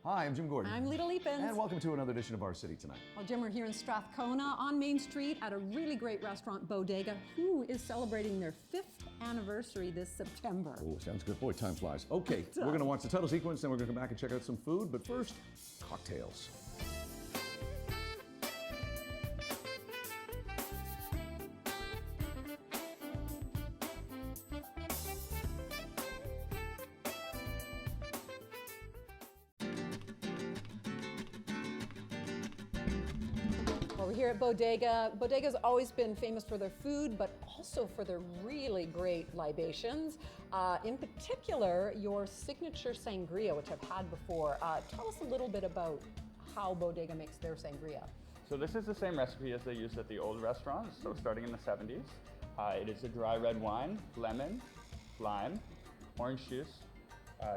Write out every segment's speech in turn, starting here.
Hi, I'm Jim Gordon. I'm Lita Leapins. And welcome to another edition of Our City Tonight. Well, Jim, we're here in Strathcona on Main Street at a really great restaurant, Bodega, who is celebrating their 5th anniversary this September. Oh, sounds good. Boy, time flies. Okay, we're going to watch the title sequence, then we're going to come back and check out some food. But first, cocktails. Well, we're here at Bodega. Bodega's always been famous for their food, but also for their really great libations. In particular, your signature sangria, which I've had before. Tell us a little bit about how Bodega makes their sangria. So this is the same recipe as they used at the old restaurants, so starting in the 70s. It is a dry red wine, lemon, lime, orange juice,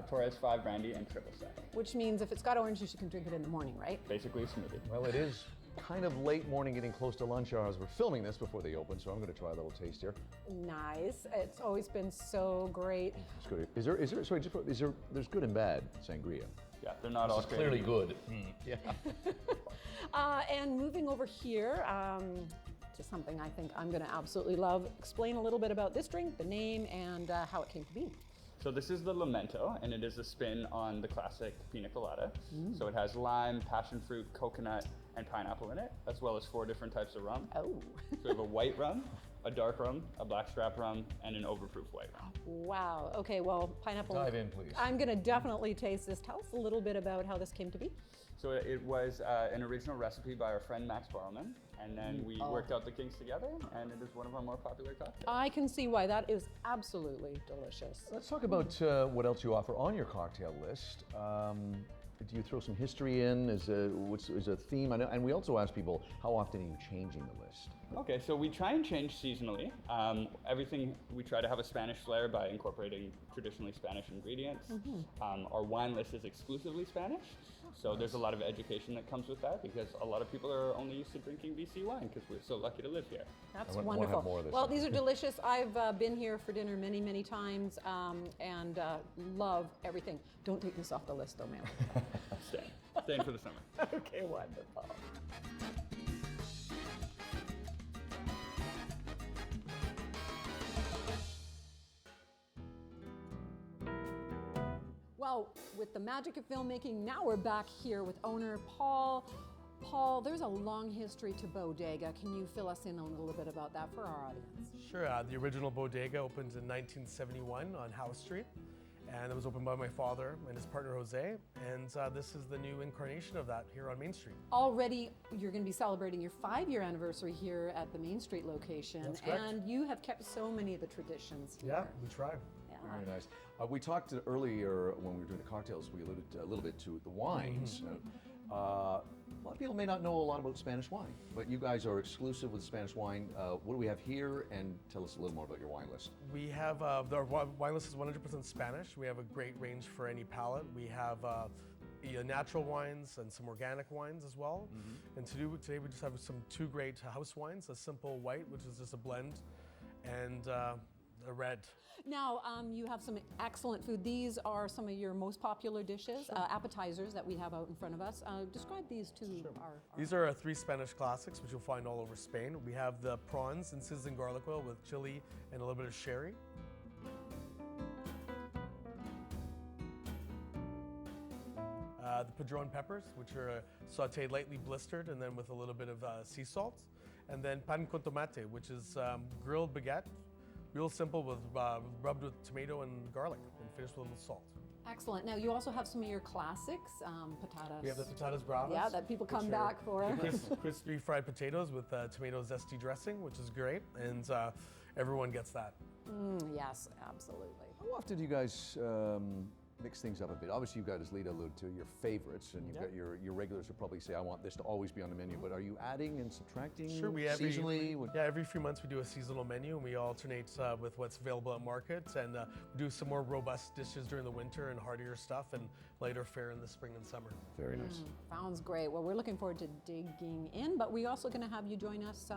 Torres 5 brandy, and triple sec. Which means if it's got orange juice, you can drink it in the morning, right? Basically a smoothie. Well, it is kind of late morning, getting close to lunch hours. We're filming this before they open, so I'm going to try a little taste here. Nice. It's always been so great. It's good. There's good and bad sangria. Yeah, they're not all Clearly good. Yeah. And moving over here to something I think I'm going to absolutely love. Explain a little bit about this drink, the name, and how it came to be. So this is the Lamento, and it is a spin on the classic pina colada. So it has lime, passion fruit, coconut, and pineapple in it, as well as 4 different types of rum. Oh. So we have a white rum, a dark rum, a blackstrap rum, and an overproof white rum. Wow. Okay, well, pineapple. Dive in, please. I'm going to definitely taste this. Tell us a little bit about how this came to be. So it was an original recipe by our friend Max Barlman, and then we worked out the kinks together, and it is one of our more popular cocktails. I can see why. That is absolutely delicious. Let's talk about what else you offer on your cocktail list. Do you throw some history in? Is a theme? I know, and we also ask people, how often are you changing the list? Okay, so we try and change seasonally. Everything, we try to have a Spanish flair by incorporating traditionally Spanish ingredients. Our wine list is exclusively Spanish, so there's a lot of education that comes with that, because a lot of people are only used to drinking BC wine because we're so lucky to live here. That's I wanna wonderful. have more of this. Well, these are delicious. I've been here for dinner many, many times and love everything. Don't take this off the list though, ma'am. Staying for the summer. Okay, wonderful. Well, with the magic of filmmaking, now we're back here with owner Paul. Paul, there's a long history to Bodega. Can you fill us in a little bit about that for our audience? Sure. The original Bodega opened in 1971 on House Street, and it was opened by my father and his partner Jose, and this is the new incarnation of that here on Main Street. Already, you're going to be celebrating your 5-year anniversary here at the Main Street location. That's correct. And you have kept so many of the traditions here. Yeah, we try. Very nice. We talked earlier when we were doing the cocktails, we alluded a little bit to the wines. A lot of people may not know a lot about Spanish wine, but you guys are exclusive with Spanish wine. What do we have here? And tell us a little more about your wine list. We have, our wine list is 100% Spanish. We have a great range for any palate. We have natural wines and some organic wines as well. And today we just have 2 great house wines, a simple white, which is just a blend, and a red. Now, you have some excellent food. These are some of your most popular dishes, appetizers that we have out in front of us. Describe these to our... These are 3 Spanish classics, which you'll find all over Spain. We have the prawns in sizzling garlic oil with chili and a little bit of sherry. The padron peppers, which are sauteed lightly blistered and then with a little bit of sea salt. And then pan con tomate, which is grilled baguette, real simple, with rubbed with tomato and garlic and finished with a little salt. Excellent. Now, you also have some of your classics, patatas. We have the patatas bravas. Yeah, that people come back for. Crispy fried potatoes with tomato zesty dressing, which is great, and everyone gets that. Yes, absolutely. How often do you guys mix things up a bit? Obviously, you've got, as Lita alluded to, your favorites, and you've got your regulars who probably say, I want this to always be on the menu, but are you adding and subtracting seasonally? Every few months we do a seasonal menu, and we alternate with what's available at market, and we do some more robust dishes during the winter and heartier stuff, and lighter fare in the spring and summer. Very nice. Sounds great. Well, we're looking forward to digging in, but we're also going to have you join us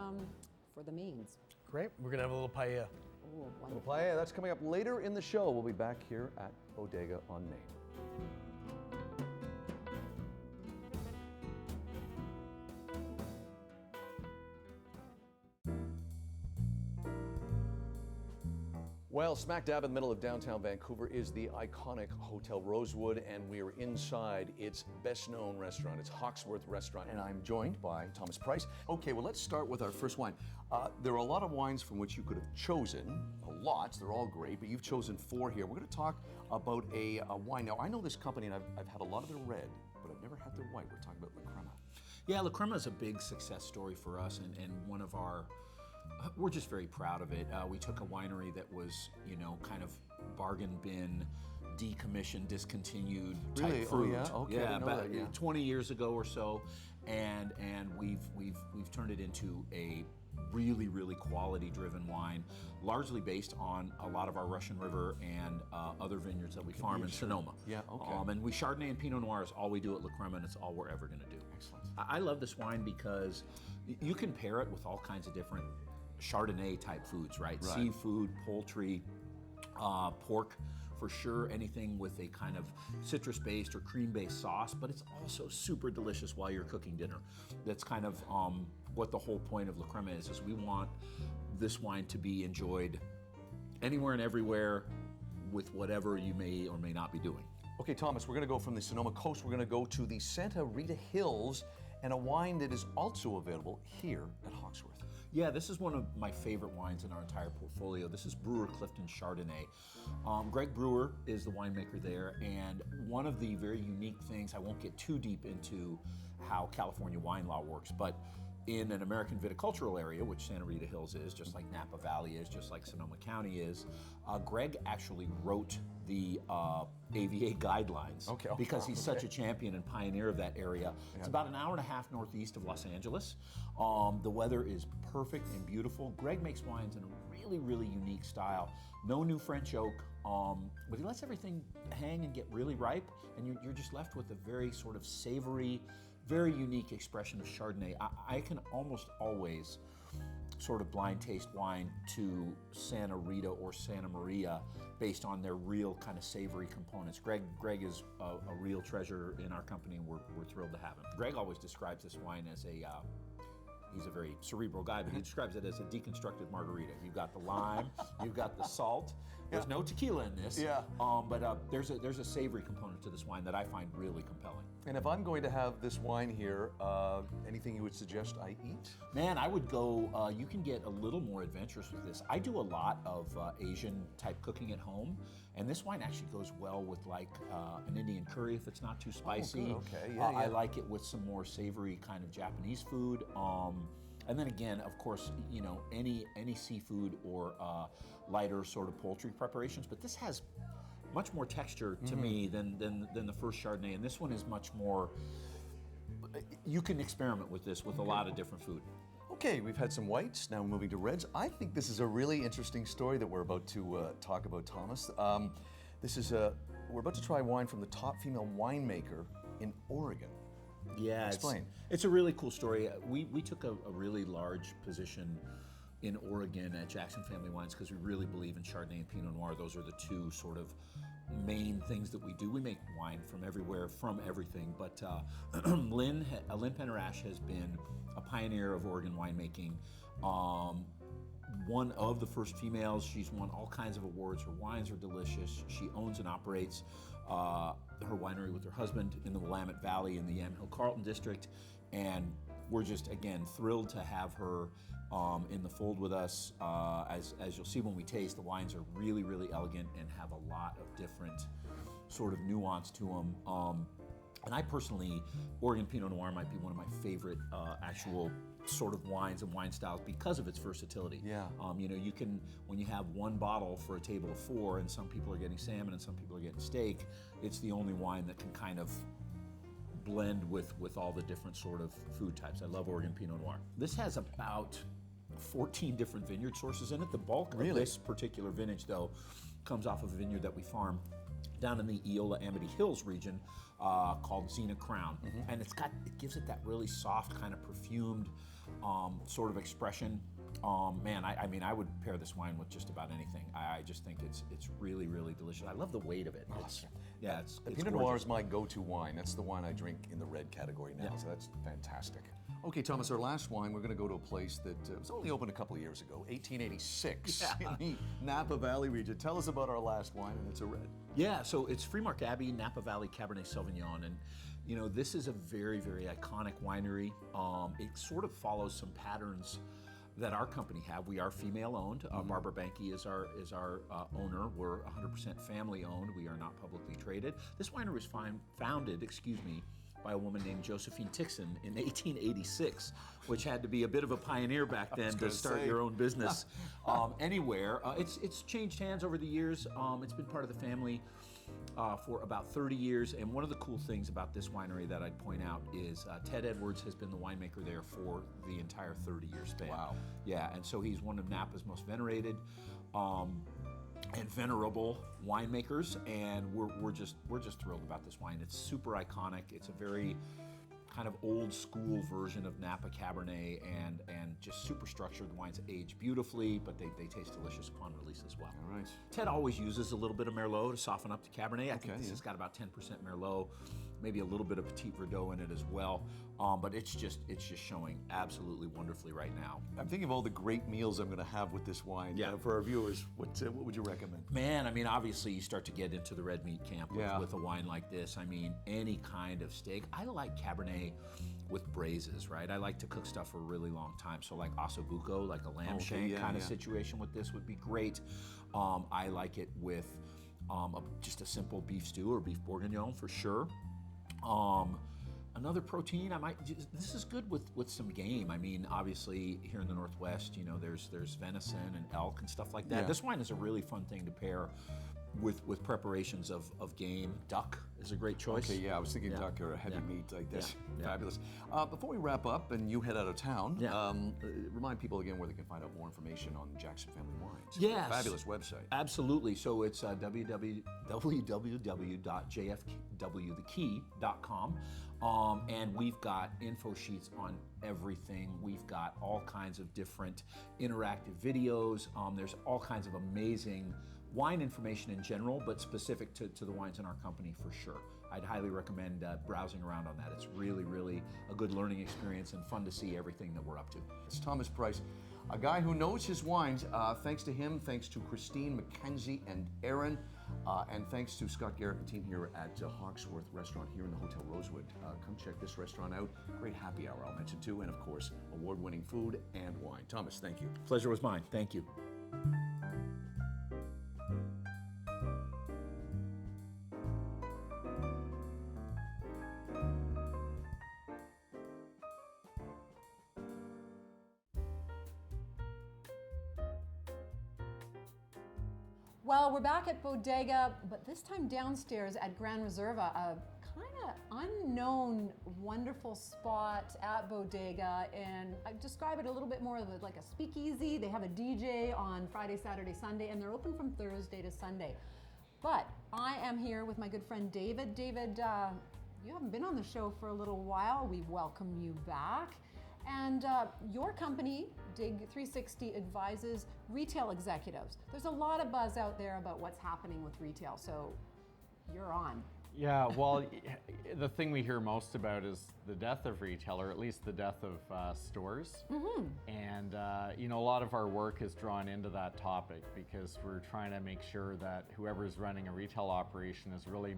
for the mains. Great. We're going to have a little paella. Ooh, Little paella, that's coming up later in the show. We'll be back here at Bodega on Main. Well, smack dab in the middle of downtown Vancouver is the iconic Hotel Rosewood, and we are inside its best-known restaurant. It's Hawksworth Restaurant, and I'm joined by Thomas Price. Okay, well, let's start with our first wine. There are a lot of wines from which you could have chosen, lots. They're all great, but you've chosen 4 here. We're going to talk about a wine. Now, I know this company, and I've had a lot of their red, but I've never had their white. We're talking about La Crema. Yeah, La Crema is a big success story for us, and one of our. We're just very proud of it. We took a winery that was, kind of bargain bin, decommissioned, discontinued type Really? fruit. Oh, yeah? Okay, I Yeah, didn't know about that, yeah. 20 years ago or so, and we've turned it into a really quality-driven wine, largely based on a lot of our Russian River and other vineyards that we farm in Sonoma. Yeah, okay. And we Chardonnay and Pinot Noir is all we do at La Crema, and it's all we're ever going to do. Excellent. I love this wine because you can pair it with all kinds of different Chardonnay type foods, right? Right. Seafood, poultry, pork, for sure, anything with a kind of citrus-based or cream-based sauce, but it's also super delicious while you're cooking dinner. That's kind of what the whole point of La Crema is we want this wine to be enjoyed anywhere and everywhere with whatever you may or may not be doing. Okay, Thomas, we're going to go from the Sonoma Coast. We're going to go to the Santa Rita Hills, and a wine that is also available here at Hawksworth. Yeah, this is one of my favorite wines in our entire portfolio. This is Brewer Clifton Chardonnay. Greg Brewer is the winemaker there, and one of the very unique things, I won't get too deep into how California wine law works, but in an American viticultural area, which Santa Rita Hills is, just like Napa Valley is, just like Sonoma County is, Greg actually wrote the AVA guidelines because he's such a champion and pioneer of that area. It's about an hour and a half northeast of Los Angeles. The weather is perfect and beautiful. Greg makes wines in a really unique style. No new French oak, but he lets everything hang and get really ripe, and you're just left with a very sort of savory, very unique expression of Chardonnay. I can almost always sort of blind taste wine to Santa Rita or Santa Maria based on their real kind of savory components. Greg is a real treasure in our company, and we're thrilled to have him. Greg always describes this wine as he's a very cerebral guy, but he describes it as a deconstructed margarita. You've got the lime, you've got the salt. There's no tequila in this. Yeah. But there's a savory component to this wine that I find really compelling. And if I'm going to have this wine here, anything you would suggest I eat? Man, I would go, you can get a little more adventurous with this. I do a lot of Asian type cooking at home, and this wine actually goes well with like an Indian curry if it's not too spicy. good. Okay, yeah. I like it with some more savory kind of Japanese food. And then again, of course, any seafood or lighter sort of poultry preparations, but this has much more texture to me than the first Chardonnay, and this one is much more. You can experiment with this with a lot of different food. Okay, we've had some whites, now moving to reds. I think this is a really interesting story that we're about to talk about, Thomas. We're about to try wine from the top female winemaker in Oregon. Yeah, Explain. It's a really cool story. We took a really large position in Oregon at Jackson Family Wines because we really believe in Chardonnay and Pinot Noir. Those are the two sort of main things that we do. We make wine from everywhere, from everything, but Lynn Penarash has been a pioneer of Oregon winemaking. One of the first females. She's won all kinds of awards. Her wines are delicious. She owns and operates her winery with her husband in the Willamette Valley in the Yamhill Carlton district, and we're just, again, thrilled to have her in the fold with us. As you'll see when we taste, the wines are really elegant and have a lot of different sort of nuance to them. And I personally, Oregon Pinot Noir might be one of my favorite actual sort of wines and wine styles because of its versatility. Yeah. You can, when you have one bottle for a table of 4 and some people are getting salmon and some people are getting steak, it's the only wine that can kind of blend with all the different sort of food types. I love Oregon Pinot Noir. This has about 14 different vineyard sources in it. The bulk of this particular vintage, though, comes off of a vineyard that we farm down in the Eola Amity Hills region called Xena Crown. And it gives it that really soft, kind of perfumed sort of expression. Man, I would pair this wine with just about anything. I just think it's really delicious. I love the weight of it. It's Pinot Noir is my go-to wine. That's the wine I drink in the red category now, so that's fantastic. Okay, Thomas, our last wine, we're going to go to a place that was only opened a couple of years ago, 1886, in the Napa Valley region. Tell us about our last wine, and it's a red. Yeah, so it's Freemark Abbey Napa Valley Cabernet Sauvignon, and you know this is a very, very iconic winery. It sort of follows some patterns that our company have. We are female owned. Barbara Banke is our owner. We're 100% family owned. We are not publicly traded. This winery was founded, by a woman named Josephine Tixon in 1886, which had to be a bit of a pioneer back then to start your own business anywhere. It's changed hands over the years. It's been part of the family for about 30 years. And one of the cool things about this winery that I'd point out is Ted Edwards has been the winemaker there for the entire 30-year span. Wow. Yeah, and so he's one of Napa's most venerated and venerable winemakers, and we're just thrilled about this wine. It's super iconic. It's a very kind of old school version of Napa Cabernet, and just super structured. The wines age beautifully, but they taste delicious upon release as well. All right. Ted always uses a little bit of Merlot to soften up the Cabernet. I think this has got about 10% Merlot, maybe a little bit of Petit Verdot in it as well. But it's just showing absolutely wonderfully right now. I'm thinking of all the great meals I'm going to have with this wine. Yeah. For our viewers, what would you recommend? Man, I mean, obviously you start to get into the red meat camp with a wine like this. I mean, any kind of steak. I like Cabernet with braises, right? I like to cook stuff for a really long time. So like ossobuco, like a lamb shank kind of situation with this would be great. I like it with just a simple beef stew or beef bourguignon for sure. Another protein, this is good with some game. I mean, obviously here in the Northwest, you know, there's venison and elk and stuff like that. Yeah. This wine is a really fun thing to pair with preparations of game. Duck is a great choice. Okay, yeah, I was thinking duck or a heavy meat like this. Yeah. Fabulous. Before we wrap up and you head out of town, Yeah. remind people again where they can find out more information on Jackson Family Wines. Yes. Fabulous website. Absolutely. So it's www.jfwthekey.com. And we've got info sheets on everything. We've got all kinds of different interactive videos. There's all kinds of amazing wine information in general, but specific to the wines in our company for sure. I'd highly recommend browsing around on that. It's really, really a good learning experience and fun to see everything that we're up to. It's Thomas Price, a guy who knows his wines. Thanks to him, thanks to Christine, Mackenzie, and Aaron, and thanks to Scott Garrett and team here at Hawksworth Restaurant here in the Hotel Rosewood. Come check this restaurant out. Great happy hour, I'll mention too, and of course, award-winning food and wine. Thomas, thank you. Pleasure was mine. Thank you. Well, we're back at Bodega, but this time downstairs at Grand Reserva, a kind of unknown, wonderful spot at Bodega, and I describe it a little bit more like a speakeasy. They have a DJ on Friday, Saturday, Sunday, and they're open from Thursday to Sunday. But I am here with my good friend David. David, you haven't been on the show for a little while. We welcome you back. And your company, Dig 360, advises retail executives. There's a lot of buzz out there about what's happening with retail, so you're on. Yeah, well, the thing we hear most about is the death of retail, or at least the death of stores. Mm-hmm. And you know, a lot of our work is drawn into that topic because we're trying to make sure that whoever's running a retail operation is really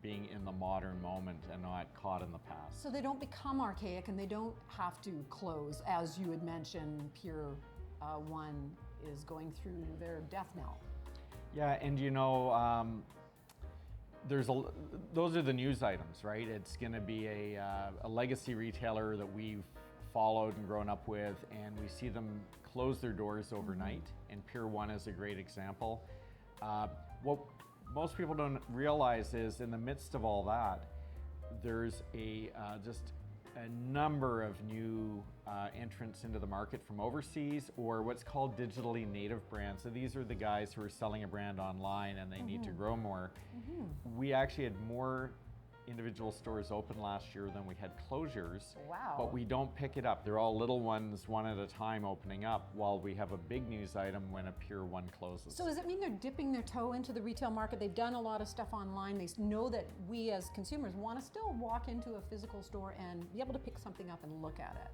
being in the modern moment and not caught in the past. So they don't become archaic and they don't have to close, as you had mentioned, Pier 1 is going through their death knell. Yeah, and you know, those are the news items, right? It's going to be a legacy retailer that we've followed and grown up with, and we see them close their doors overnight, and Pier 1 is a great example. What most people don't realize is in the midst of all that, there's just a number of new entrants into the market from overseas, or what's called digitally native brands. So these are the guys who are selling a brand online and they need to grow more. We actually had more individual stores open last year than we had closures. Wow. But we don't pick it up. They're all little ones, one at a time, opening up, while we have a big news item when a Pier 1 closes. So does it mean they're dipping their toe into the retail market? They've done a lot of stuff online. They know that we as consumers want to still walk into a physical store and be able to pick something up and look at it.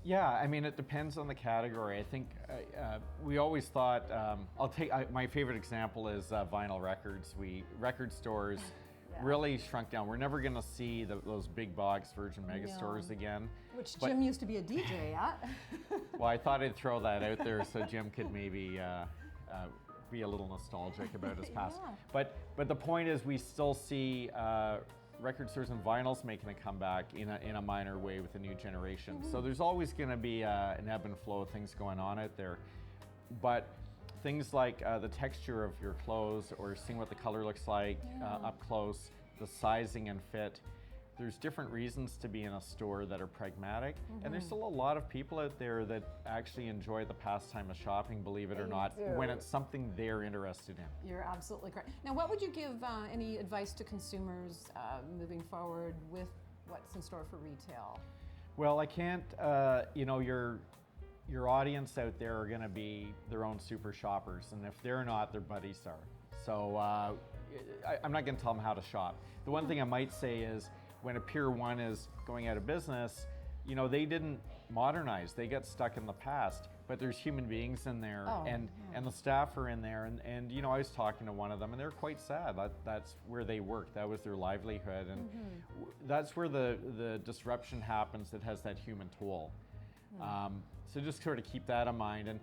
Yeah, I mean, it depends on the category. I think we always thought, my favorite example is vinyl records. Record stores really shrunk down. We're never going to see those big box Virgin Mega stores again. Which Jim used to be a DJ at. Well, I thought I'd throw that out there so Jim could maybe be a little nostalgic about his past. But the point is, we still see record stores and vinyls making a comeback in a minor way with the new generation. So there's always going to be an ebb and flow of things going on out there. But things like the texture of your clothes, or seeing what the color looks like up close, the sizing and fit. There's different reasons to be in a store that are pragmatic, and there's still a lot of people out there that actually enjoy the pastime of shopping, believe it or not, when it's something they're interested in. You're absolutely correct. Now, what would you give any advice to consumers moving forward with what's in store for retail? Well, I can't, your audience out there are going to be their own super shoppers, and if they're not, their buddies are. So I'm not going to tell them how to shop. The one thing I might say is, when a Pier 1 is going out of business, they didn't modernize. They got stuck in the past, but there's human beings in there, and the staff are in there, and I was talking to one of them, and they're quite sad. That's where they work. That was their livelihood, and that's where the disruption happens that has that human toll. So just sort of keep that in mind. And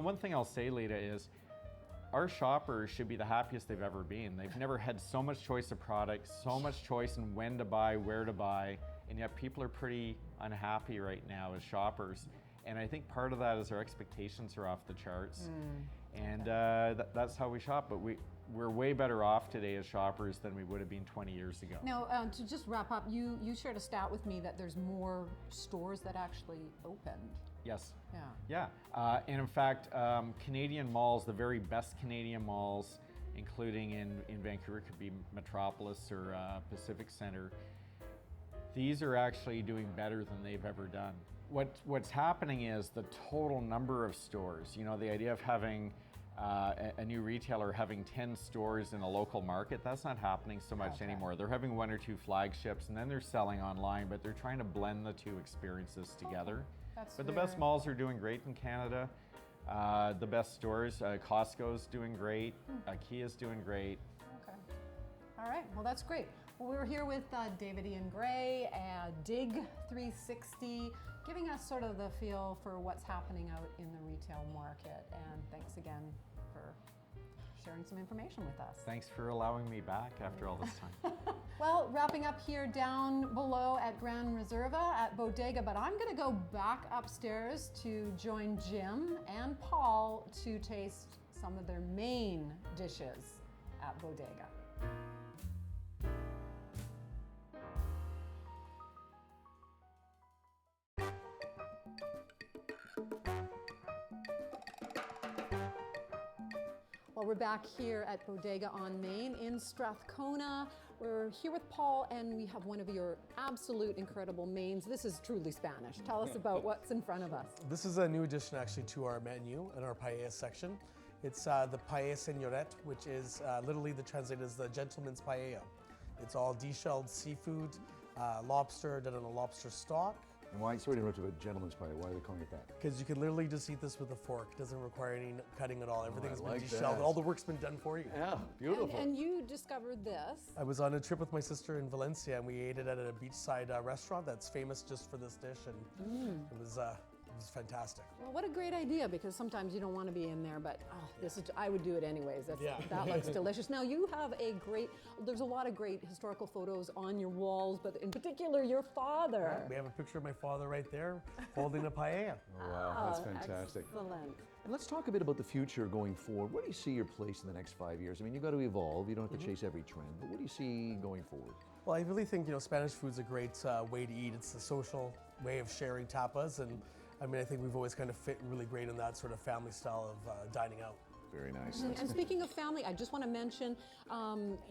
one thing I'll say, Lita, is our shoppers should be the happiest they've ever been. They've never had so much choice of products, so much choice in when to buy, where to buy, and yet people are pretty unhappy right now as shoppers. And I think part of that is our expectations are off the charts. And that's how we shop, but we're way better off today as shoppers than we would have been 20 years ago. Now, to just wrap up, you shared a stat with me that there's more stores that actually opened. Yes. Yeah. Yeah. And in fact, Canadian malls, the very best Canadian malls, including in Vancouver, could be Metropolis or Pacific Centre, these are actually doing better than they've ever done. What's happening is the total number of stores, the idea of having a new retailer having 10 stores in a local market, that's not happening so much anymore. They're having 1 or 2 flagships, and then they're selling online, but they're trying to blend the two experiences together. But the best malls are doing great in Canada. The best stores, Costco's doing great, IKEA's doing great. Okay. All right, well, that's great. Well, we're here with David Ian Gray at Dig 360, giving us sort of the feel for what's happening out in the retail market. And thanks again for sharing some information with us. Thanks for allowing me back after all this time. Well, wrapping up here down below at Grand Reserva at Bodega, but I'm going to go back upstairs to join Jim and Paul to taste some of their main dishes at Bodega. Well, we're back here at Bodega on Main in Strathcona. We're here with Paul, and we have one of your absolute incredible mains. This is truly Spanish. Tell us about what's in front of us. This is a new addition actually to our menu in our paella section. It's the paella señorette, which is literally translated as the gentleman's paella. It's all de-shelled seafood, lobster done in a lobster stock. And why, sorry to interrupt you, but gentleman's pie, why are they calling it that? Because you can literally just eat this with a fork. It doesn't require any cutting at all. Everything's been like de-shelled. that. All the work's been done for you. Yeah, beautiful. And you discovered this. I was on a trip with my sister in Valencia, and we ate it at a beachside restaurant that's famous just for this dish, and it was fantastic. Well, what a great idea, because sometimes you don't want to be in there, but I would do it anyways. That looks delicious. Now, you have there's a lot of great historical photos on your walls, but in particular, your father. We have a picture of my father right there holding a paella. Oh, wow, that's fantastic. Excellent. And let's talk a bit about the future going forward. Where do you see your place in the next 5 years? I mean, you've got to evolve. You don't have to chase every trend, but what do you see going forward? Well, I really think, Spanish food's a great way to eat. It's a social way of sharing tapas, and I mean, I think we've always kind of fit really great in that sort of family style of dining out. Very nice. And speaking of family, I just want to mention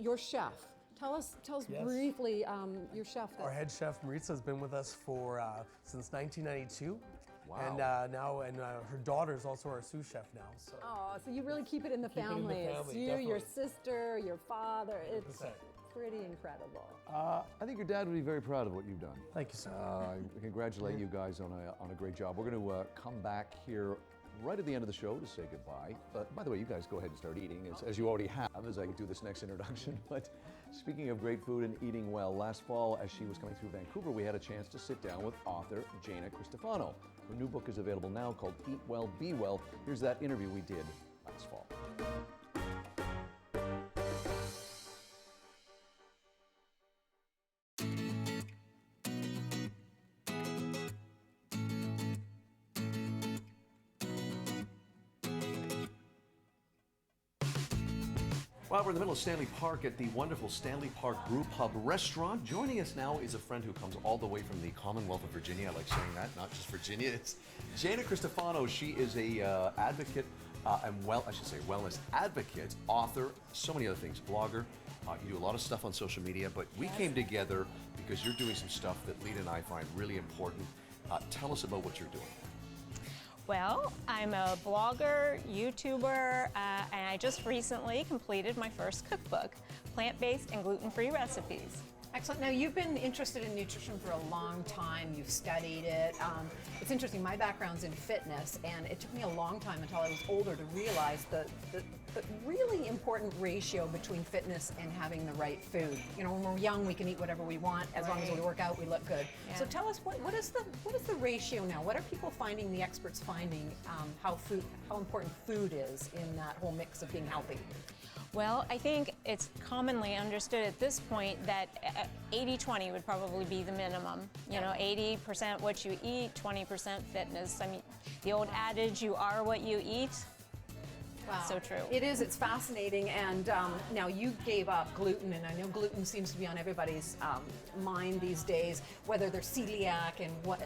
your chef. Tell us Yes. briefly, your chef. Our head chef Maritza has been with us for since 1992. Wow. And now, her daughter is also our sous chef now. So. Oh, so you really keep it in the Keep it in the family. It's family, you, your definitely. sister, your father. It's 100%. pretty incredible. I think your dad would be very proud of what you've done. Thank you, sir. I congratulate you guys on a great job. We're going to come back here right at the end of the show to say goodbye. By the way, you guys go ahead and start eating, as you already have, as I do this next introduction. But speaking of great food and eating well, last fall, as she was coming through Vancouver, we had a chance to sit down with author Jana Cristofano. Her new book is available now called Eat Well, Be Well. Here's that interview we did last fall. Well, we're in the middle of Stanley Park at the wonderful Stanley Park Brew Pub restaurant. Joining us now is a friend who comes all the way from the Commonwealth of Virginia. I like saying that, not just Virginia. It's Jana Cristofano. She is a advocate wellness advocate, author, so many other things, blogger. You do a lot of stuff on social media, but we came together because you're doing some stuff that Lita and I find really important. Tell us about what you're doing. Well, I'm a blogger, YouTuber, and I just recently completed my first cookbook, plant-based and gluten-free recipes. Excellent. Now, you've been interested in nutrition for a long time. You've studied it. It's interesting. My background's in fitness, and it took me a long time until I was older to realize the really important ratio between fitness and having the right food. You know, when we're young, we can eat whatever we want. As long as we work out, we look good. Yeah. So tell us, what is the ratio now? What are people finding, the experts finding, how important food is in that whole mix of being healthy? Well, I think it's commonly understood at this point that 80-20 would probably be the minimum. You know, 80% what you eat, 20% fitness. I mean, the old adage, you are what you eat. Wow. So true. It is. It's fascinating. And now you gave up gluten, and I know gluten seems to be on everybody's mind these days, whether they're celiac and what.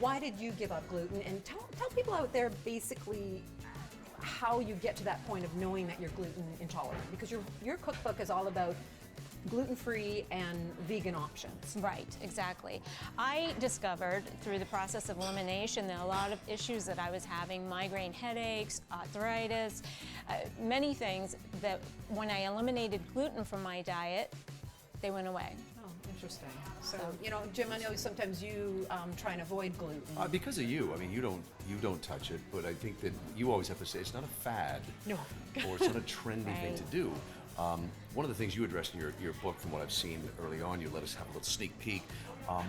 Why did you give up gluten? And tell people out there basically how you get to that point of knowing that you're gluten intolerant, because your cookbook is all about gluten-free and vegan options. Right, exactly. I discovered through the process of elimination that a lot of issues that I was having, migraine headaches, arthritis, many things, that when I eliminated gluten from my diet, they went away. Oh, interesting. So, you know, Jim, I know sometimes you try and avoid gluten. Because of you, I mean, you don't touch it, but I think that you always have to say it's not a fad, No. or it's not a trendy thing Right. to do. One of the things you addressed in your book, from what I've seen early on, you let us have a little sneak peek,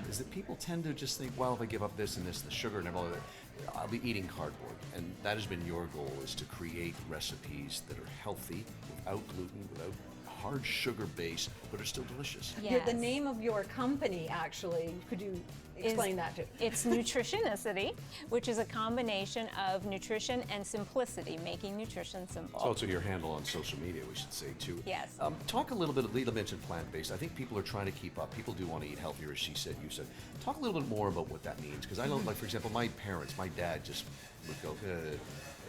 is that people tend to just think, well, if I give up this and this, the sugar and all that, I'll be eating cardboard. And that has been your goal, is to create recipes that are healthy, without gluten, without hard sugar base, but are still delicious. Yes. The name of your company, actually, could you explain that too? It's Nutritionicity, which is a combination of nutrition and simplicity, making nutrition simple. It's also your handle on social media, we should say, too. Yes. Talk a little bit, Lita mentioned plant-based. I think people are trying to keep up. People do want to eat healthier, as she said, you said. Talk a little bit more about what that means, because I know, like, for example, my parents, my dad just would go,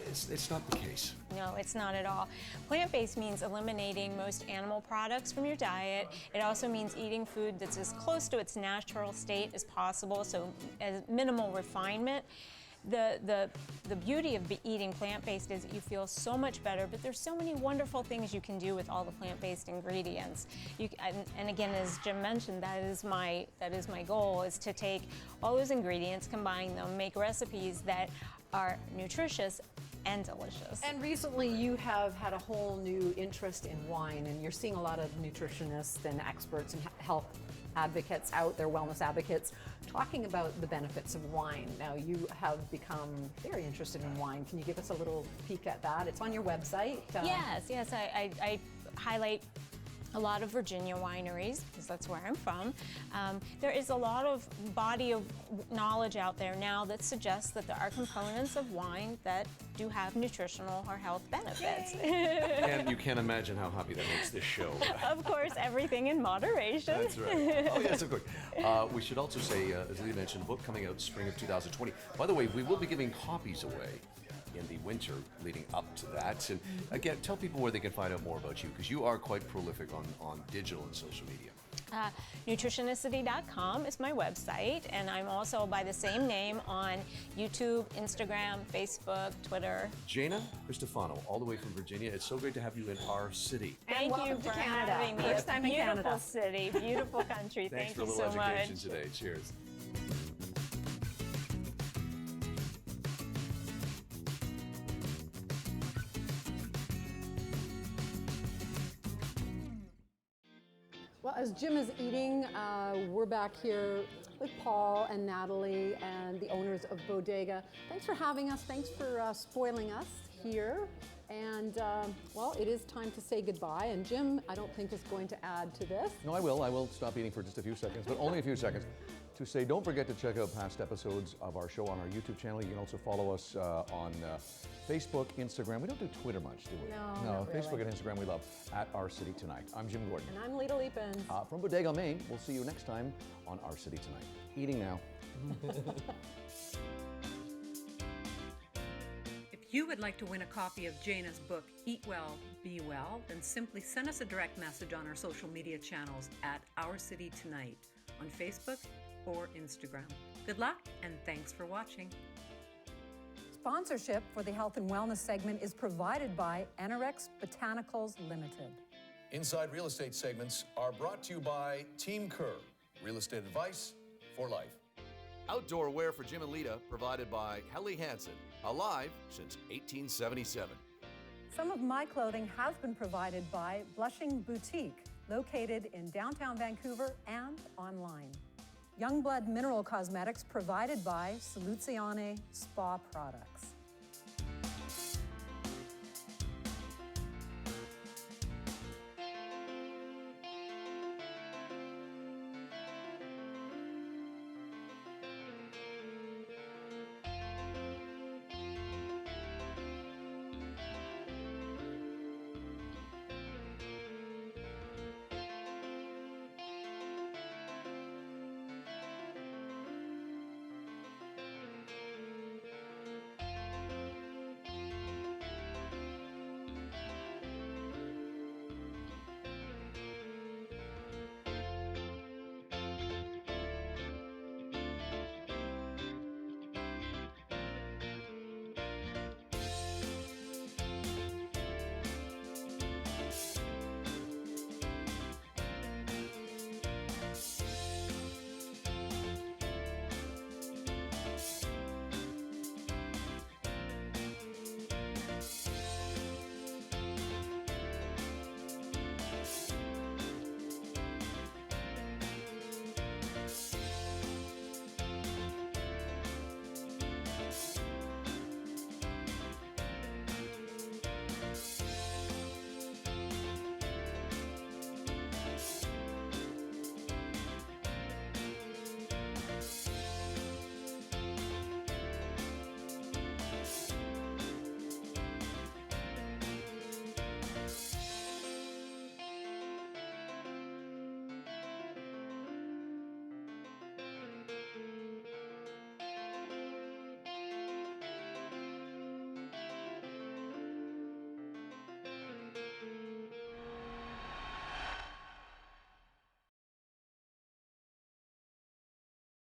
it's not the case. No, it's not at all. Plant-based means eliminating most animal products from your diet. It also means eating food that's as close to its natural state as possible, so as minimal refinement. The beauty of eating plant-based is that you feel so much better, but there's so many wonderful things you can do with all the plant-based ingredients. And again, as Jim mentioned, that is my goal, is to take all those ingredients, combine them, make recipes that are nutritious and delicious. And recently you have had a whole new interest in wine, and you're seeing a lot of nutritionists and experts and health advocates out there, wellness advocates, talking about the benefits of wine. Now, you have become very interested in wine. Can you give us a little peek at that? It's on your website. Yes, I highlight a lot of Virginia wineries, because that's where I'm from. There is a lot of body of knowledge out there now that suggests that there are components of wine that do have nutritional or health benefits. And you can't imagine how happy that makes this show. Of course, everything in moderation. That's right. Oh, yes, of course. We should also say, as Lee mentioned, book coming out spring of 2020. By the way, we will be giving copies away in the winter leading up to that. And again, tell people where they can find out more about you, because you are quite prolific on digital and social media. Nutritionicity.com is my website, and I'm also by the same name on YouTube, Instagram, Facebook, Twitter. Jana Cristofano, all the way from Virginia. It's so great to have you in our city. Thank you welcome to for Canada. having me. First It's a time in beautiful Canada. city, beautiful country. Thanks Thank for a you little so education much. today. Cheers. Well, as Jim is eating, we're back here with Paul and Natalie and the owners of Bodega. Thanks for having us. Thanks for spoiling us here. And, well, it is time to say goodbye. And Jim, I don't think is going to add to this. No, I will. I will stop eating for just a few seconds, but only a few seconds. To say, don't forget to check out past episodes of our show on our YouTube channel. You can also follow us on Facebook, Instagram. We don't do Twitter much, do we? No, not really. Facebook and Instagram we love, at Our City Tonight. I'm Jim Gordon. And I'm Lita Leapins. From Bodega, Maine. We'll see you next time on Our City Tonight. Eating now. If you would like to win a copy of Jana's book, Eat Well, Be Well, then simply send us a direct message on our social media channels at Our City Tonight on Facebook or Instagram. Good luck and thanks for watching. Sponsorship for the Health and Wellness segment is provided by Anarex Botanicals Limited. Inside Real Estate segments are brought to you by Team Kerr, real estate advice for life. Outdoor wear for Jim and Lita, provided by Helly Hansen, alive since 1877. Some of my clothing has been provided by Blushing Boutique, located in downtown Vancouver and online. Youngblood Mineral Cosmetics provided by Soluzione Spa Products.